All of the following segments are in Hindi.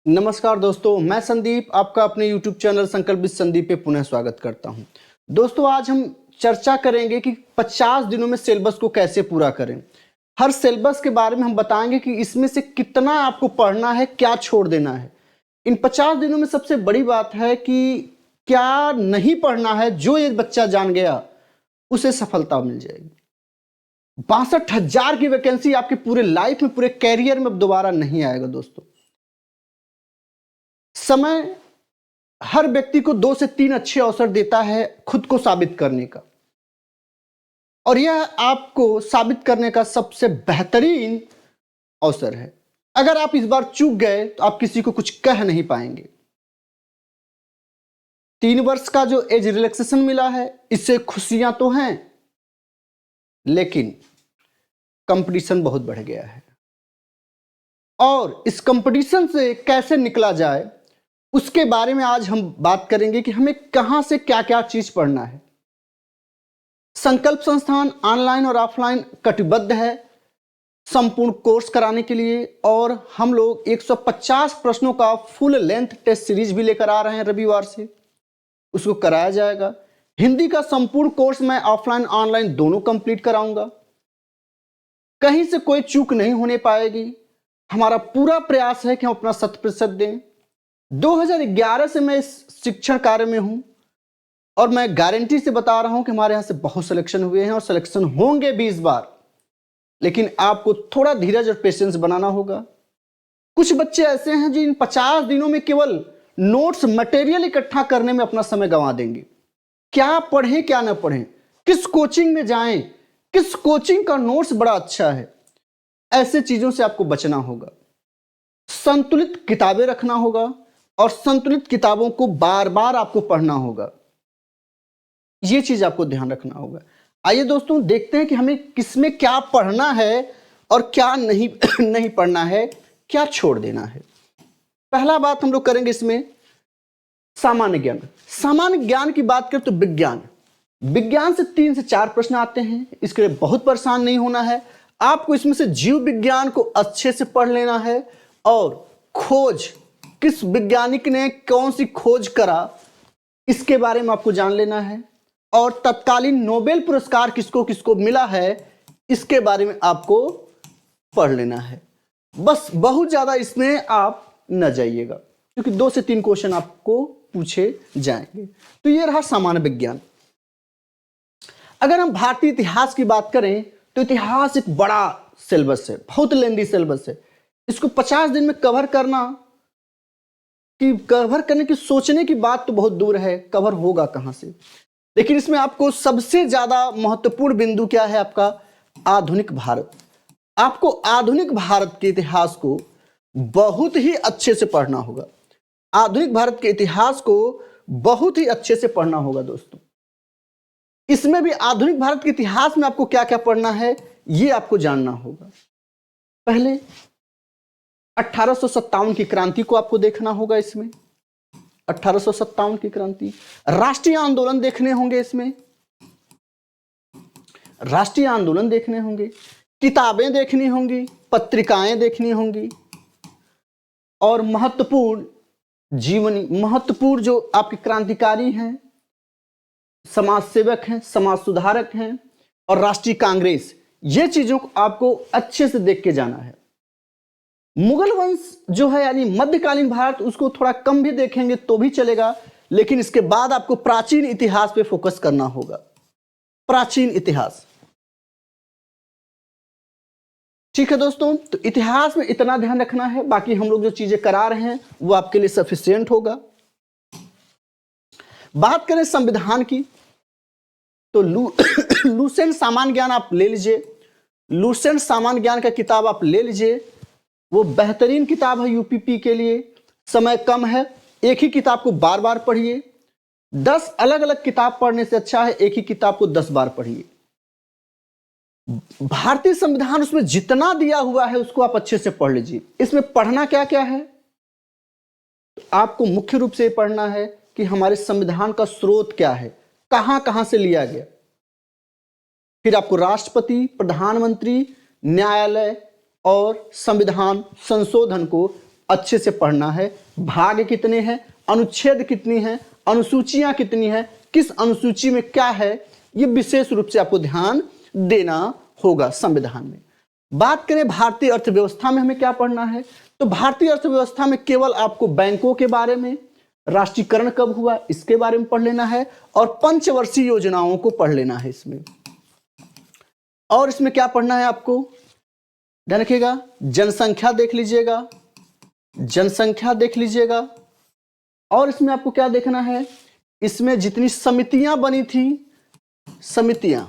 नमस्कार दोस्तों, मैं संदीप आपका अपने YouTube चैनल संकल्प विद संदीप पे पुनः स्वागत करता हूं। दोस्तों, आज हम चर्चा करेंगे कि 50 दिनों में सिलेबस को कैसे पूरा करें। हर सिलेबस के बारे में हम बताएंगे कि इसमें से कितना आपको पढ़ना है, क्या छोड़ देना है। इन 50 दिनों में सबसे बड़ी बात है कि क्या नहीं पढ़ना है। जो ये बच्चा जान गया उसे सफलता मिल जाएगी। 62,000 की वैकेंसी आपके पूरे लाइफ में, पूरे कैरियर में अब दोबारा नहीं आएगा। दोस्तों, समय हर व्यक्ति को 2 से 3 अच्छे अवसर देता है खुद को साबित करने का, और यह आपको साबित करने का सबसे बेहतरीन अवसर है। अगर आप इस बार चूक गए तो आप किसी को कुछ कह नहीं पाएंगे। 3 वर्ष का जो एज रिलैक्सेशन मिला है, इससे खुशियां तो हैं, लेकिन कंपटीशन बहुत बढ़ गया है, और इस कंपटीशन से कैसे निकला जाए उसके बारे में आज हम बात करेंगे कि हमें कहां से क्या क्या चीज पढ़ना है। संकल्प संस्थान ऑनलाइन और ऑफलाइन कटिबद्ध है संपूर्ण कोर्स कराने के लिए, और हम लोग 150 प्रश्नों का फुल लेंथ टेस्ट सीरीज भी लेकर आ रहे हैं। रविवार से उसको कराया जाएगा। हिंदी का संपूर्ण कोर्स मैं ऑफलाइन ऑनलाइन दोनों कंप्लीट कराऊंगा। कहीं से कोई चूक नहीं होने पाएगी। हमारा पूरा प्रयास है कि हम अपना 100% दें। 2011 से मैं इस शिक्षण कार्य में हूं, और मैं गारंटी से बता रहा हूं कि हमारे यहां से बहुत सिलेक्शन हुए हैं और सिलेक्शन होंगे भी इस बार। लेकिन आपको थोड़ा धीरज और पेशेंस बनाना होगा। कुछ बच्चे ऐसे हैं जो इन 50 दिनों में केवल नोट्स मटेरियल इकट्ठा करने में अपना समय गंवा देंगे। क्या पढ़ें क्या ना पढ़ें, किस कोचिंग में जाएं, किस कोचिंग का नोट्स बड़ा अच्छा है, ऐसे चीजों से आपको बचना होगा। संतुलित किताबें रखना होगा, और संतुलित किताबों को बार बार आपको पढ़ना होगा। यह चीज आपको ध्यान रखना होगा। आइए दोस्तों, देखते हैं कि हमें किसमें क्या पढ़ना है और क्या नहीं नहीं पढ़ना है, क्या छोड़ देना है। पहला बात हम लोग करेंगे इसमें सामान्य ज्ञान। सामान्य ज्ञान की बात करें तो विज्ञान से 3 से 4 प्रश्न आते हैं। इसके लिए बहुत परेशान नहीं होना है। आपको इसमें से जीव विज्ञान को अच्छे से पढ़ लेना है, और खोज, किस वैज्ञानिक ने कौन सी खोज करा, इसके बारे में आपको जान लेना है, और तत्कालीन नोबेल पुरस्कार किसको किसको मिला है, इसके बारे में आपको पढ़ लेना है। बस बहुत ज्यादा इसमें आप न जाइएगा, क्योंकि 2 से 3 क्वेश्चन आपको पूछे जाएंगे। तो ये रहा सामान्य विज्ञान। अगर हम भारतीय इतिहास की बात करें तो इतिहास एक बड़ा सिलेबस है, बहुत लेंदी सिलेबस है। इसको 50 दिन में कवर करने की सोचने की बात तो बहुत दूर है। कवर होगा कहां से? लेकिन इसमें आपको सबसे ज्यादा महत्वपूर्ण बिंदु क्या है? आपका आधुनिक भारत। आपको आधुनिक भारत के इतिहास को बहुत ही अच्छे से पढ़ना होगा। आधुनिक भारत के इतिहास को बहुत ही अच्छे से पढ़ना होगा दोस्तों। इसमें भी आधुनिक भारत के इतिहास में आपको क्या क्या पढ़ना है, यह आपको जानना होगा। पहले 1857 की क्रांति को आपको देखना होगा। इसमें 1857 की क्रांति, राष्ट्रीय आंदोलन देखने होंगे। इसमें राष्ट्रीय आंदोलन देखने होंगे, किताबें देखनी होंगी, पत्रिकाएं देखनी होंगी, और महत्वपूर्ण जो आपके क्रांतिकारी हैं, समाज सेवक हैं, समाज सुधारक हैं, और राष्ट्रीय कांग्रेस, ये चीजों को आपको अच्छे से देख के जाना है। मुगल वंश जो है, यानी मध्यकालीन भारत, उसको थोड़ा कम भी देखेंगे तो भी चलेगा, लेकिन इसके बाद आपको प्राचीन इतिहास पे फोकस करना होगा। प्राचीन इतिहास, ठीक है दोस्तों। तो इतिहास में इतना ध्यान रखना है। बाकी हम लोग जो चीजें करा रहे हैं वो आपके लिए सफिशिएंट होगा। बात करें संविधान की तो लूसेंट सामान्य ज्ञान आप ले लीजिए। लूसेंट सामान्य ज्ञान का किताब आप ले लीजिए। वो बेहतरीन किताब है यूपीपी के लिए। समय कम है, एक ही किताब को बार बार पढ़िए। 10 अलग अलग किताब पढ़ने से अच्छा है एक ही किताब को 10 बार पढ़िए। भारतीय संविधान, उसमें जितना दिया हुआ है उसको आप अच्छे से पढ़ लीजिए। इसमें पढ़ना क्या क्या है? तो आपको मुख्य रूप से पढ़ना है कि हमारे संविधान का स्रोत क्या है, कहां कहां से लिया गया। फिर आपको राष्ट्रपति, प्रधानमंत्री, न्यायालय और संविधान संशोधन को अच्छे से पढ़ना है। भाग कितने हैं, अनुच्छेद कितनी हैं, अनुसूचियां कितनी हैं, किस अनुसूची में क्या है, ये विशेष रूप से आपको ध्यान देना होगा संविधान में। बात करें भारतीय अर्थव्यवस्था में हमें क्या पढ़ना है, तो भारतीय अर्थव्यवस्था में केवल आपको बैंकों के बारे में, राष्ट्रीयकरण कब हुआ इसके बारे में पढ़ लेना है, और पंचवर्षीय योजनाओं को पढ़ लेना है इसमें। और इसमें क्या पढ़ना है आपको, ध्यान रखिएगा, जनसंख्या देख लीजिएगा, जनसंख्या देख लीजिएगा। और इसमें आपको क्या देखना है, इसमें जितनी समितियां बनी थी, समितियां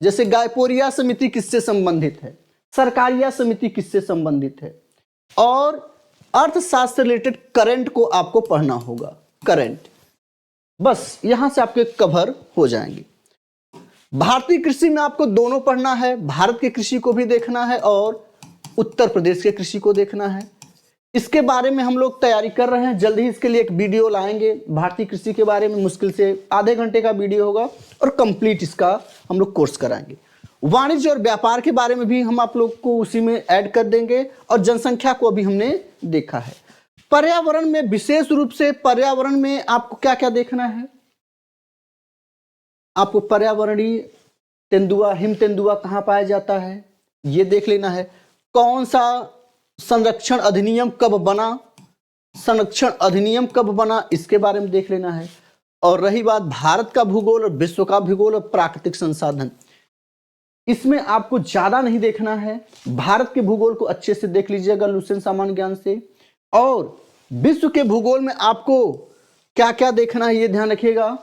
जैसे गायपोरिया समिति किससे संबंधित है, सरकारिया समिति किससे संबंधित है, और अर्थशास्त्र रिलेटेड करंट को आपको पढ़ना होगा, करंट। बस यहां से आपके कवर हो जाएंगे। भारतीय कृषि में आपको दोनों पढ़ना है, भारत के कृषि को भी देखना है और उत्तर प्रदेश के कृषि को देखना है। इसके बारे में हम लोग तैयारी कर रहे हैं, जल्द ही इसके लिए एक वीडियो लाएंगे भारतीय कृषि के बारे में, मुश्किल से आधे घंटे का वीडियो होगा और कंप्लीट इसका हम लोग कोर्स कराएंगे। वाणिज्य और व्यापार के बारे में भी हम आप लोग को उसी में ऐड कर देंगे, और जनसंख्या को अभी हमने देखा है। पर्यावरण में विशेष रूप से, पर्यावरण में आपको क्या क्या देखना है, आपको पर्यावरणीय तेंदुआ, हिम तेंदुआ कहाँ पाया जाता है ये देख लेना है। कौन सा संरक्षण अधिनियम कब बना, संरक्षण अधिनियम कब बना इसके बारे में देख लेना है। और रही बात भारत का भूगोल और विश्व का भूगोल और प्राकृतिक संसाधन, इसमें आपको ज्यादा नहीं देखना है। भारत के भूगोल को अच्छे से देख लीजिएगा लुसेंट सामान्य ज्ञान से, और विश्व के भूगोल में आपको क्या क्या देखना है ये ध्यान रखिएगा।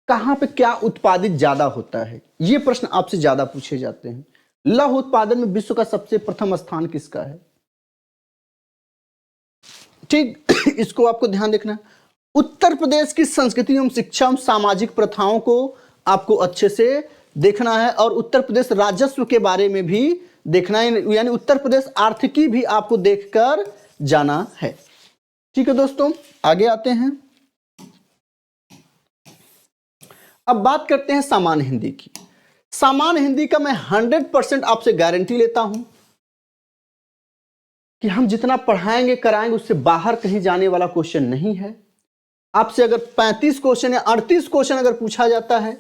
कहां पे क्या उत्पादित ज्यादा होता है, ये प्रश्न आपसे ज्यादा पूछे जाते हैं। लौह उत्पादन में विश्व का सबसे प्रथम स्थान किसका है, ठीक, इसको आपको ध्यान देखना है। उत्तर प्रदेश की संस्कृति एवं शिक्षा एवं सामाजिक प्रथाओं को आपको अच्छे से देखना है, और उत्तर प्रदेश राजस्व के बारे में भी देखना है, यानी उत्तर प्रदेश आर्थिकी भी आपको देखकर जाना है। ठीक है दोस्तों, आगे आते हैं। अब बात करते हैं सामान्य हिंदी की। सामान्य हिंदी का मैं 100% आपसे गारंटी लेता हूं कि हम जितना पढ़ाएंगे कराएंगे उससे बाहर कहीं जाने वाला क्वेश्चन नहीं है। आपसे अगर 35 क्वेश्चन या 38 क्वेश्चन अगर पूछा जाता है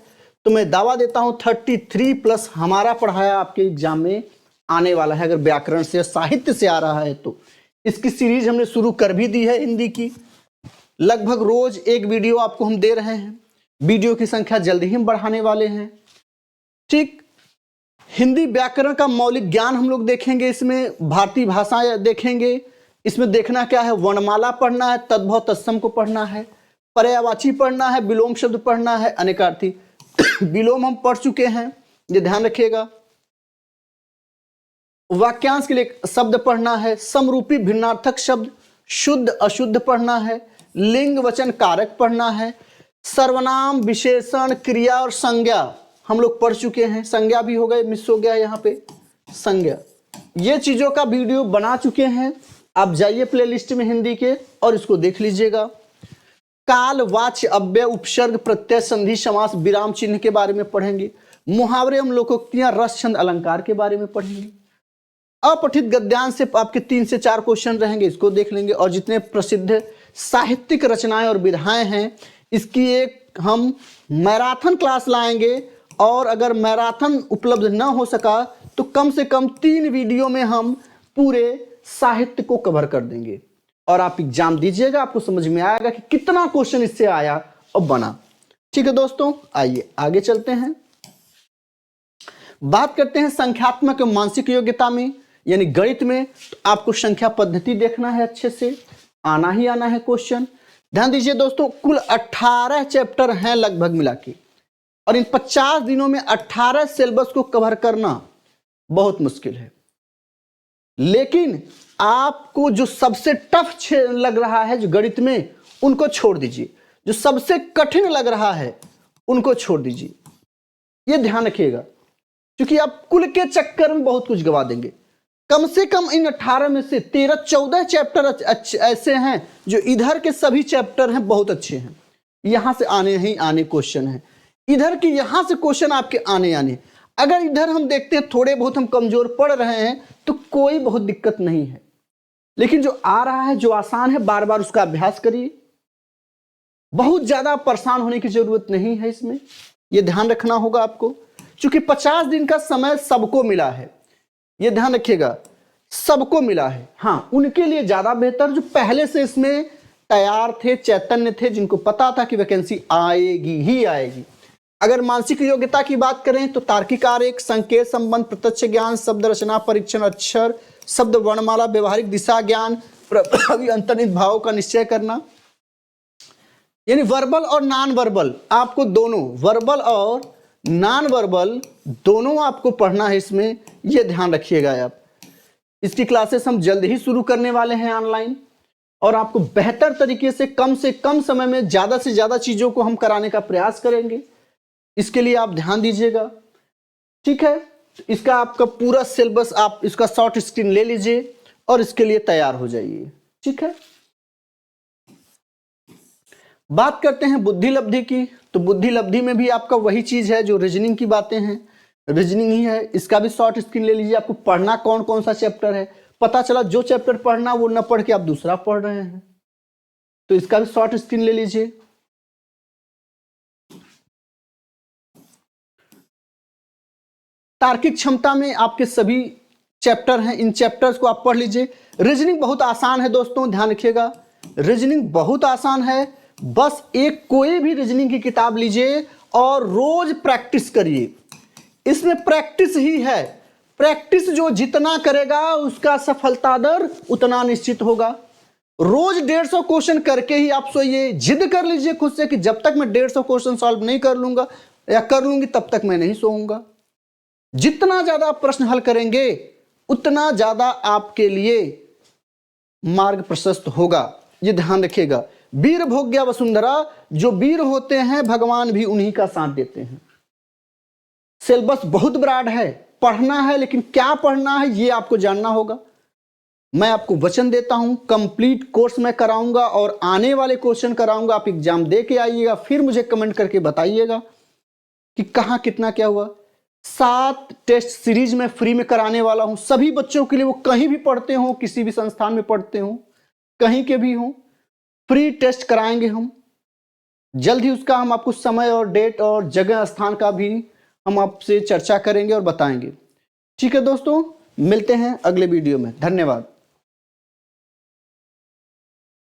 तो मैं दावा देता हूं 33+ हमारा पढ़ाया आपके एग्जाम में आने वाला है। अगर व्याकरण से, साहित्य से आ रहा है तो इसकी सीरीज हमने शुरू कर भी दी है हिंदी की। लगभग रोज एक वीडियो आपको हम दे रहे हैं, वीडियो की संख्या जल्दी ही हम बढ़ाने वाले हैं। ठीक, हिंदी व्याकरण का मौलिक ज्ञान हम लोग देखेंगे, इसमें भारतीय भाषा देखेंगे। इसमें देखना क्या है, वर्णमाला पढ़ना है, तद्भव तत्सम को पढ़ना है, पर्यायवाची पढ़ना है, विलोम शब्द पढ़ना है, अनेकार्थी विलोम हम पढ़ चुके हैं, ये ध्यान रखिएगा। वाक्यांश के लिए शब्द पढ़ना है, समरूपी भिन्नार्थक शब्द, शुद्ध अशुद्ध पढ़ना है, लिंग वचन कारक पढ़ना है, सर्वनाम विशेषण क्रिया और संज्ञा हम लोग पढ़ चुके हैं। संज्ञा भी हो गए, मिस हो गया यहाँ पे संज्ञा, ये चीजों का वीडियो बना चुके हैं। आप जाइए प्लेलिस्ट में हिंदी के और इसको देख लीजिएगा। काल, वाच्य, अव्यय, उपसर्ग, प्रत्यय, संधि, समास, विराम चिन्ह के बारे में पढ़ेंगे। मुहावरे एवं लोकोक्तियां, रस, छंद, अलंकार के बारे में पढ़ेंगे। अपठित गद्यांश से आपके 3 से 4 क्वेश्चन रहेंगे, इसको देख लेंगे। और जितने प्रसिद्ध साहित्यिक रचनाएं और विधाएं हैं, इसकी एक हम मैराथन क्लास लाएंगे। और अगर मैराथन उपलब्ध न हो सका तो कम से कम 3 वीडियो में हम पूरे साहित्य को कवर कर देंगे, और आप एग्जाम दीजिएगा, आपको समझ में आएगा कि कितना क्वेश्चन इससे आया और बना। ठीक है दोस्तों, आइए आगे चलते हैं। बात करते हैं संख्यात्मक एवं मानसिक योग्यता में, यानी गणित में। तो आपको संख्या पद्धति देखना है, अच्छे से आना ही आना है क्वेश्चन। ध्यान दीजिए दोस्तों, कुल 18 चैप्टर हैं लगभग मिला के, और इन 50 दिनों में 18 सिलेबस को कवर करना बहुत मुश्किल है। लेकिन आपको जो सबसे टफ लग रहा है जो गणित में, उनको छोड़ दीजिए। जो सबसे कठिन लग रहा है उनको छोड़ दीजिए, ये ध्यान रखिएगा, क्योंकि आप कुल के चक्कर में बहुत कुछ गवा देंगे। कम से कम इन 18 में से 13-14 चैप्टर ऐसे हैं जो इधर के सभी चैप्टर हैं बहुत अच्छे हैं, यहां से आने ही आने क्वेश्चन हैं, इधर के यहां से क्वेश्चन आपके आने आने। अगर इधर हम देखते हैं थोड़े बहुत हम कमजोर पड़ रहे हैं तो कोई बहुत दिक्कत नहीं है, लेकिन जो आ रहा है, जो आसान है, बार बार उसका अभ्यास करिए। बहुत ज्यादा परेशान होने की जरूरत नहीं है इसमें, यह ध्यान रखना होगा आपको। क्योंकि 50 दिन का समय सबको मिला है, यह ध्यान रखिएगा, सबको मिला है। हाँ, उनके लिए ज्यादा बेहतर जो पहले से इसमें तैयार थे, चैतन्य थे, जिनको पता था कि वैकेंसी आएगी ही आएगी। अगर मानसिक योग्यता की बात करें तो तार्किक आरेख, संकेत संबंध, प्रत्यक्ष ज्ञान, शब्द रचना परीक्षण, अक्षर शब्द वर्णमाला, व्यवहारिक दिशा ज्ञान, प्रभावी अंतर्निहित भावों का निश्चय करना, यानी वर्बल और नॉन वर्बल, आपको दोनों वर्बल और नॉन वर्बल दोनों आपको पढ़ना है इसमें, यह ध्यान रखिएगा आप। इसकी क्लासेस हम जल्द ही शुरू करने वाले हैं ऑनलाइन, और आपको बेहतर तरीके से कम समय में ज्यादा से ज्यादा चीजों को हम कराने का प्रयास करेंगे। इसके लिए आप ध्यान दीजिएगा, ठीक है। इसका आपका पूरा सिलेबस आप इसका शॉर्ट स्क्रीन ले लीजिए और इसके लिए तैयार हो जाइए, ठीक है। बात करते हैं बुद्धि लब्धि की, तो बुद्धि लब्धि में भी आपका वही चीज है जो रीजनिंग की बातें हैं, रीजनिंग ही है। इसका भी शॉर्ट स्क्रीन ले लीजिए। आपको पढ़ना कौन कौन सा चैप्टर है, पता चला जो चैप्टर पढ़ना वो न पढ़ के आप दूसरा पढ़ रहे हैं, तो इसका भी शॉर्ट स्क्रीन ले लीजिए। तार्किक क्षमता में आपके सभी चैप्टर हैं, इन चैप्टर्स को आप पढ़ लीजिए। रीजनिंग बहुत आसान है दोस्तों, ध्यान रखिएगा, रीजनिंग बहुत आसान है। बस एक कोई भी रीजनिंग की किताब लीजिए और रोज प्रैक्टिस करिए। इसमें प्रैक्टिस ही है, प्रैक्टिस जो जितना करेगा उसका सफलता दर उतना निश्चित होगा। रोज 150 क्वेश्चन करके ही आप सोइए, जिद कर लीजिए खुद से कि जब तक मैं 150 क्वेश्चन सॉल्व नहीं कर लूंगा या कर लूंगी तब तक मैं नहीं सोऊंगा। जितना ज्यादा प्रश्न हल करेंगे उतना ज्यादा आपके लिए मार्ग प्रशस्त होगा, ये ध्यान रखिएगा। वीर भोग्या वसुंधरा, जो वीर होते हैं भगवान भी उन्हीं का साथ देते हैं। सिलेबस बहुत ब्रॉड है, पढ़ना है, लेकिन क्या पढ़ना है ये आपको जानना होगा। मैं आपको वचन देता हूं, कंप्लीट कोर्स मैं कराऊंगा और आने वाले क्वेश्चन कराऊंगा। आप एग्जाम दे के आइएगा, फिर मुझे कमेंट करके बताइएगा कि कहां कितना क्या हुआ। 7 टेस्ट सीरीज में फ्री में कराने वाला हूं सभी बच्चों के लिए, वो कहीं भी पढ़ते हो, किसी भी संस्थान में पढ़ते हो, कहीं के भी हो, फ्री टेस्ट कराएंगे हम। जल्द ही उसका हम आपको समय और डेट और जगह स्थान का भी हम आपसे चर्चा करेंगे और बताएंगे। ठीक है दोस्तों, मिलते हैं अगले वीडियो में। धन्यवाद।